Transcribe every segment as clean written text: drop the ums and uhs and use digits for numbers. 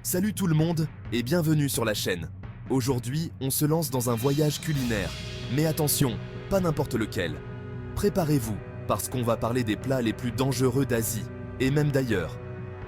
Salut tout le monde et bienvenue sur la chaîne. Aujourd'hui, on se lance dans un voyage culinaire. Mais attention, pas n'importe lequel. Préparez-vous, parce qu'on va parler des plats les plus dangereux d'Asie, et même d'ailleurs.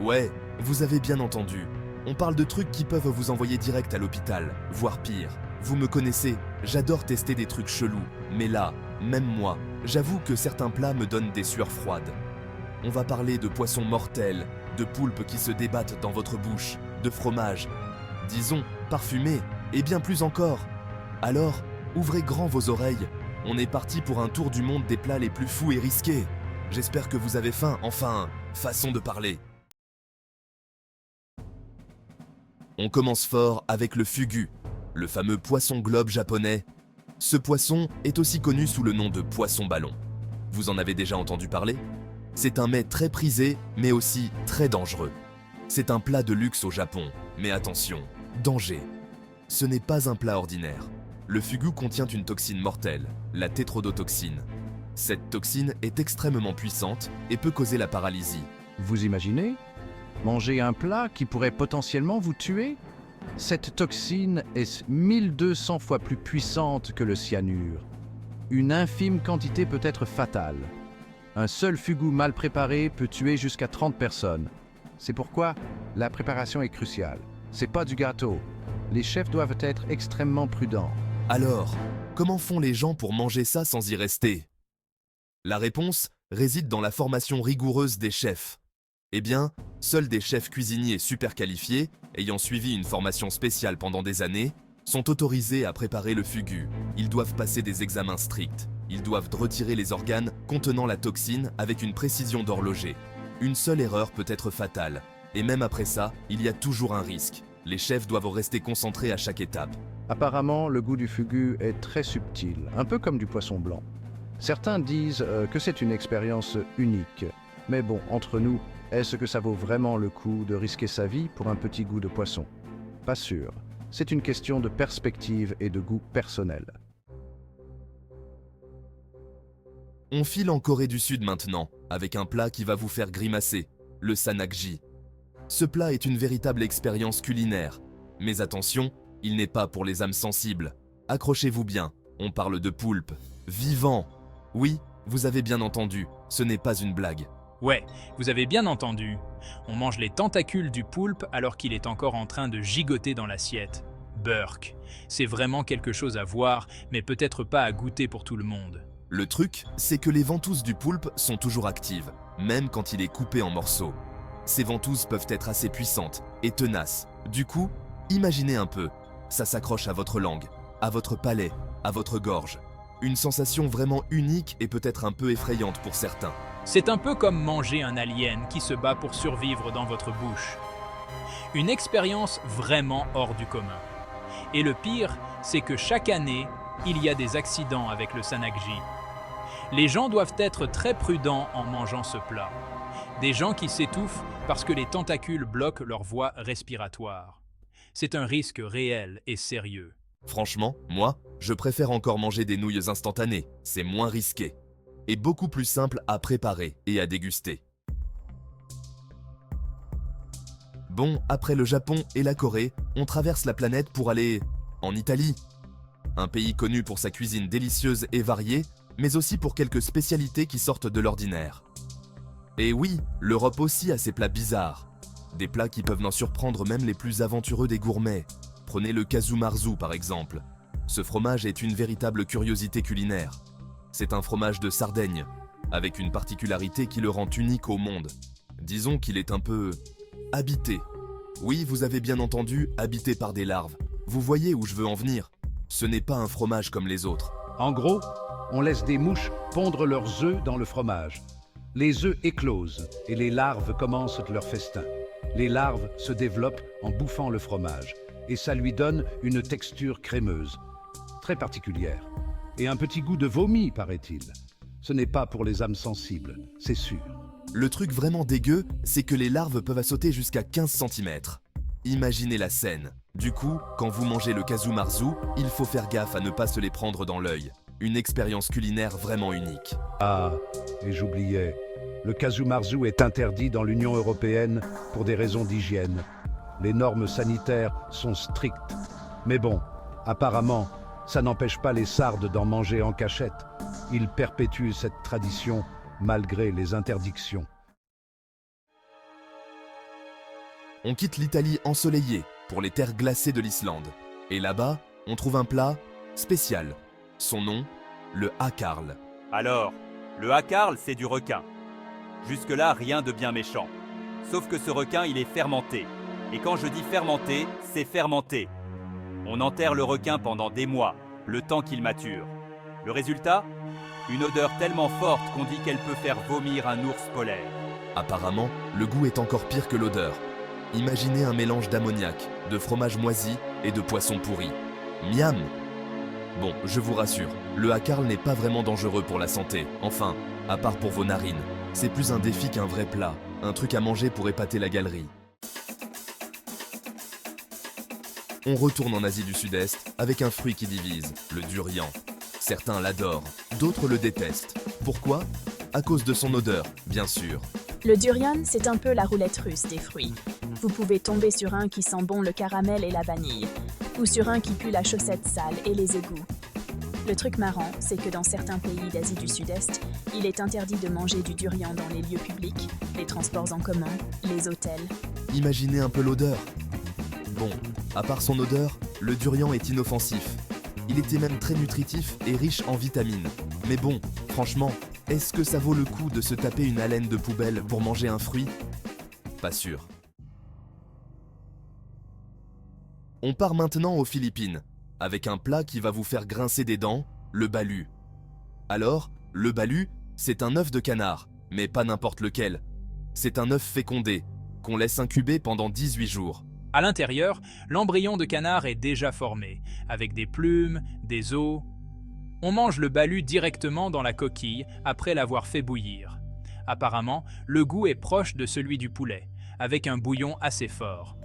Ouais, vous avez bien entendu. On parle de trucs qui peuvent vous envoyer direct à l'hôpital, voire pire. Vous me connaissez, j'adore tester des trucs chelous, mais là, même moi, j'avoue que certains plats me donnent des sueurs froides. On va parler de poissons mortels, de poulpes qui se débattent dans votre bouche, de fromage, disons, parfumé, et bien plus encore. Alors, ouvrez grand vos oreilles, on est parti pour un tour du monde des plats les plus fous et risqués. J'espère que vous avez faim, enfin, façon de parler. On commence fort avec le fugu, le fameux poisson globe japonais. Ce poisson est aussi connu sous le nom de poisson ballon. Vous en avez déjà entendu parler ? C'est un mets très prisé, mais aussi très dangereux. C'est un plat de luxe au Japon, mais attention, danger. Ce n'est pas un plat ordinaire. Le fugu contient une toxine mortelle, la tétrodotoxine. Cette toxine est extrêmement puissante et peut causer la paralysie. Vous imaginez ? Manger un plat qui pourrait potentiellement vous tuer ? Cette toxine est 1200 fois plus puissante que le cyanure. Une infime quantité peut être fatale. Un seul fugu mal préparé peut tuer jusqu'à 30 personnes. C'est pourquoi la préparation est cruciale. C'est pas du gâteau. Les chefs doivent être extrêmement prudents. Alors, comment font les gens pour manger ça sans y rester ? La réponse réside dans la formation rigoureuse des chefs. Eh bien, seuls des chefs cuisiniers super qualifiés, ayant suivi une formation spéciale pendant des années, sont autorisés à préparer le fugu. Ils doivent passer des examens stricts. Ils doivent retirer les organes contenant la toxine avec une précision d'horloger. Une seule erreur peut être fatale. Et même après ça, il y a toujours un risque. Les chefs doivent rester concentrés à chaque étape. Apparemment, le goût du fugu est très subtil, un peu comme du poisson blanc. Certains disent que c'est une expérience unique. Mais bon, entre nous, est-ce que ça vaut vraiment le coup de risquer sa vie pour un petit goût de poisson ? Pas sûr. C'est une question de perspective et de goût personnel. On file en Corée du Sud maintenant, avec un plat qui va vous faire grimacer, le sanakji. Ce plat est une véritable expérience culinaire. Mais attention, il n'est pas pour les âmes sensibles. Accrochez-vous bien, on parle de poulpe, vivant. Oui, vous avez bien entendu, ce n'est pas une blague. Ouais, vous avez bien entendu. On mange les tentacules du poulpe alors qu'il est encore en train de gigoter dans l'assiette. Burk. C'est vraiment quelque chose à voir, mais peut-être pas à goûter pour tout le monde. Le truc, c'est que les ventouses du poulpe sont toujours actives, même quand il est coupé en morceaux. Ces ventouses peuvent être assez puissantes et tenaces. Du coup, imaginez un peu, ça s'accroche à votre langue, à votre palais, à votre gorge. Une sensation vraiment unique et peut-être un peu effrayante pour certains. C'est un peu comme manger un alien qui se bat pour survivre dans votre bouche. Une expérience vraiment hors du commun. Et le pire, c'est que chaque année, il y a des accidents avec le sanakji. Les gens doivent être très prudents en mangeant ce plat. Des gens qui s'étouffent parce que les tentacules bloquent leur voie respiratoire. C'est un risque réel et sérieux. Franchement, moi, je préfère encore manger des nouilles instantanées, c'est moins risqué. Et beaucoup plus simple à préparer et à déguster. Bon, après le Japon et la Corée, on traverse la planète pour aller en Italie. Un pays connu pour sa cuisine délicieuse et variée, mais aussi pour quelques spécialités qui sortent de l'ordinaire. Et oui, l'Europe aussi a ses plats bizarres. Des plats qui peuvent en surprendre même les plus aventureux des gourmets. Prenez le casu-marzu par exemple. Ce fromage est une véritable curiosité culinaire. C'est un fromage de Sardaigne, avec une particularité qui le rend unique au monde. Disons qu'il est un peu habité. Oui, vous avez bien entendu, habité par des larves. Vous voyez où je veux en venir ? Ce n'est pas un fromage comme les autres. En gros, on laisse des mouches pondre leurs œufs dans le fromage. Les œufs éclosent et les larves commencent leur festin. Les larves se développent en bouffant le fromage et ça lui donne une texture crémeuse, très particulière. Et un petit goût de vomi, paraît-il. Ce n'est pas pour les âmes sensibles, c'est sûr. Le truc vraiment dégueu, c'est que les larves peuvent sauter jusqu'à 15 cm. Imaginez la scène. Du coup, quand vous mangez le casu-marzu, il faut faire gaffe à ne pas se les prendre dans l'œil. Une expérience culinaire vraiment unique. Ah, et j'oubliais, le casu-marzu est interdit dans l'Union européenne pour des raisons d'hygiène. Les normes sanitaires sont strictes. Mais bon, apparemment, ça n'empêche pas les sardes d'en manger en cachette. Ils perpétuent cette tradition malgré les interdictions. On quitte l'Italie ensoleillée pour les terres glacées de l'Islande. Et là-bas, on trouve un plat spécial. Son nom, le hakarl. Alors, le hakarl, c'est du requin. Jusque-là, rien de bien méchant. Sauf que ce requin, il est fermenté. Et quand je dis fermenté, c'est fermenté. On enterre le requin pendant des mois, le temps qu'il mature. Le résultat ? Une odeur tellement forte qu'on dit qu'elle peut faire vomir un ours polaire. Apparemment, le goût est encore pire que l'odeur. Imaginez un mélange d'ammoniac, de fromage moisi et de poisson pourri. Miam! Bon, je vous rassure, le hakarl n'est pas vraiment dangereux pour la santé. Enfin, à part pour vos narines. C'est plus un défi qu'un vrai plat, un truc à manger pour épater la galerie. On retourne en Asie du Sud-Est avec un fruit qui divise, le durian. Certains l'adorent, d'autres le détestent. Pourquoi? À cause de son odeur, bien sûr. Le durian, c'est un peu la roulette russe des fruits. Vous pouvez tomber sur un qui sent bon le caramel et la vanille, ou sur un qui pue la chaussette sale et les égouts. Le truc marrant, c'est que dans certains pays d'Asie du Sud-Est, il est interdit de manger du durian dans les lieux publics, les transports en commun, les hôtels. Imaginez un peu l'odeur. Bon, à part son odeur, le durian est inoffensif. Il était même très nutritif et riche en vitamines. Mais bon, franchement, est-ce que ça vaut le coup de se taper une haleine de poubelle pour manger un fruit? Pas sûr. On part maintenant aux Philippines, avec un plat qui va vous faire grincer des dents, le balut. Alors, le balut, c'est un œuf de canard, mais pas n'importe lequel. C'est un œuf fécondé, qu'on laisse incuber pendant 18 jours. À l'intérieur, l'embryon de canard est déjà formé, avec des plumes, des os. On mange le balut directement dans la coquille après l'avoir fait bouillir. Apparemment, le goût est proche de celui du poulet, avec un bouillon assez fort.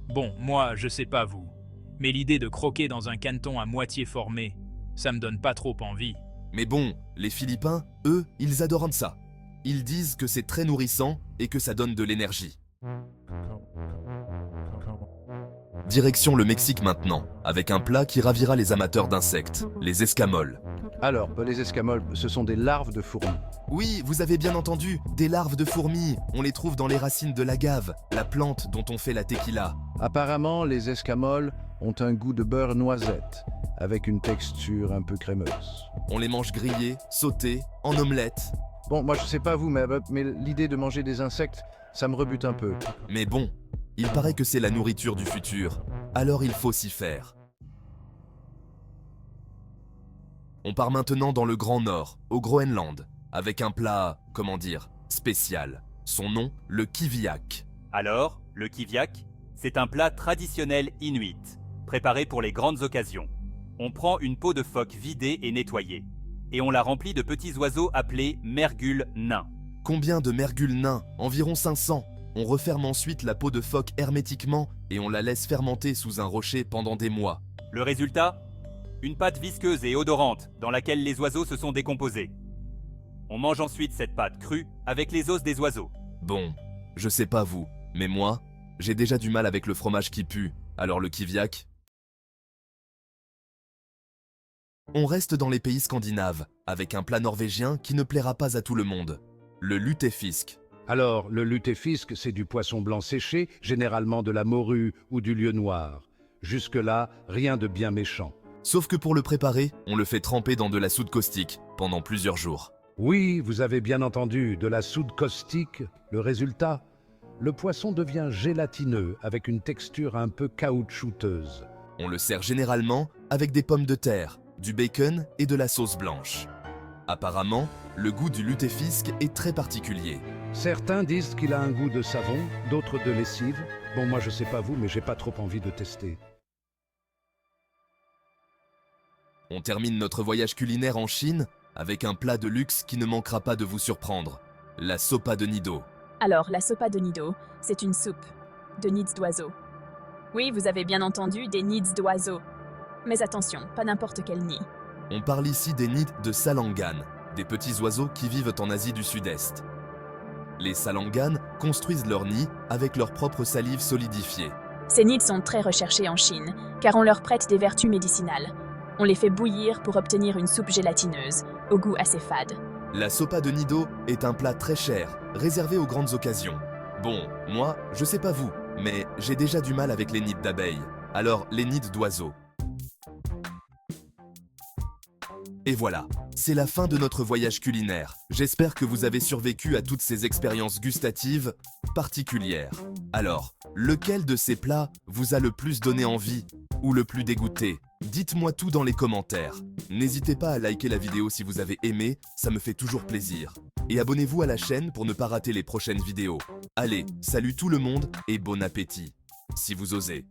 Bon, moi, je sais pas vous, mais l'idée de croquer dans un caneton à moitié formé, ça me donne pas trop envie. Mais bon, les Philippins, eux, ils adorent ça. Ils disent que c'est très nourrissant et que ça donne de l'énergie. Direction le Mexique maintenant, avec un plat qui ravira les amateurs d'insectes, les escamoles. Alors, les escamoles, ce sont des larves de fourmis. Oui, vous avez bien entendu, des larves de fourmis. On les trouve dans les racines de l'agave, la plante dont on fait la tequila. Apparemment, les escamoles ont un goût de beurre noisette, avec une texture un peu crémeuse. On les mange grillés, sautés, en omelette. Bon, moi je sais pas vous, mais l'idée de manger des insectes, ça me rebute un peu. Mais bon, il paraît que c'est la nourriture du futur, alors il faut s'y faire. On part maintenant dans le Grand Nord, au Groenland, avec un plat, comment dire, spécial. Son nom, le kiviak. Alors, le kiviak, c'est un plat traditionnel inuit, préparé pour les grandes occasions. On prend une peau de phoque vidée et nettoyée, et on la remplit de petits oiseaux appelés mergules nains. Combien de mergules nains? Environ 500. On referme ensuite la peau de phoque hermétiquement et on la laisse fermenter sous un rocher pendant des mois. Le résultat? Une pâte visqueuse et odorante dans laquelle les oiseaux se sont décomposés. On mange ensuite cette pâte crue avec les os des oiseaux. Bon, je sais pas vous, mais moi, j'ai déjà du mal avec le fromage qui pue, alors le kiviak. On reste dans les pays scandinaves, avec un plat norvégien qui ne plaira pas à tout le monde. Le lutefisk. Alors, le lutefisk, c'est du poisson blanc séché, généralement de la morue ou du lieu noir. Jusque-là, rien de bien méchant. Sauf que pour le préparer, on le fait tremper dans de la soude caustique pendant plusieurs jours. Oui, vous avez bien entendu, de la soude caustique. Le résultat? Le poisson devient gélatineux avec une texture un peu caoutchouteuse. On le sert généralement avec des pommes de terre, du bacon et de la sauce blanche. Apparemment, le goût du lutefisk est très particulier. Certains disent qu'il a un goût de savon, d'autres de lessive. Bon, moi je sais pas vous, mais j'ai pas trop envie de tester. On termine notre voyage culinaire en Chine avec un plat de luxe qui ne manquera pas de vous surprendre, la sopa de nido. Alors, la sopa de nido, c'est une soupe de nids d'oiseaux. Oui, vous avez bien entendu, des nids d'oiseaux. Mais attention, pas n'importe quel nid. On parle ici des nids de salangan, des petits oiseaux qui vivent en Asie du Sud-Est. Les salangans construisent leur nid avec leur propre salive solidifiée. Ces nids sont très recherchés en Chine, car on leur prête des vertus médicinales. On les fait bouillir pour obtenir une soupe gélatineuse, au goût assez fade. La sopa de nido est un plat très cher, réservé aux grandes occasions. Bon, moi, je sais pas vous, mais j'ai déjà du mal avec les nids d'abeilles. Alors, les nids d'oiseaux. Et voilà, c'est la fin de notre voyage culinaire. J'espère que vous avez survécu à toutes ces expériences gustatives particulières. Alors, lequel de ces plats vous a le plus donné envie ou le plus dégoûté? Dites-moi tout dans les commentaires. N'hésitez pas à liker la vidéo si vous avez aimé, ça me fait toujours plaisir. Et abonnez-vous à la chaîne pour ne pas rater les prochaines vidéos. Allez, salut tout le monde et bon appétit, si vous osez.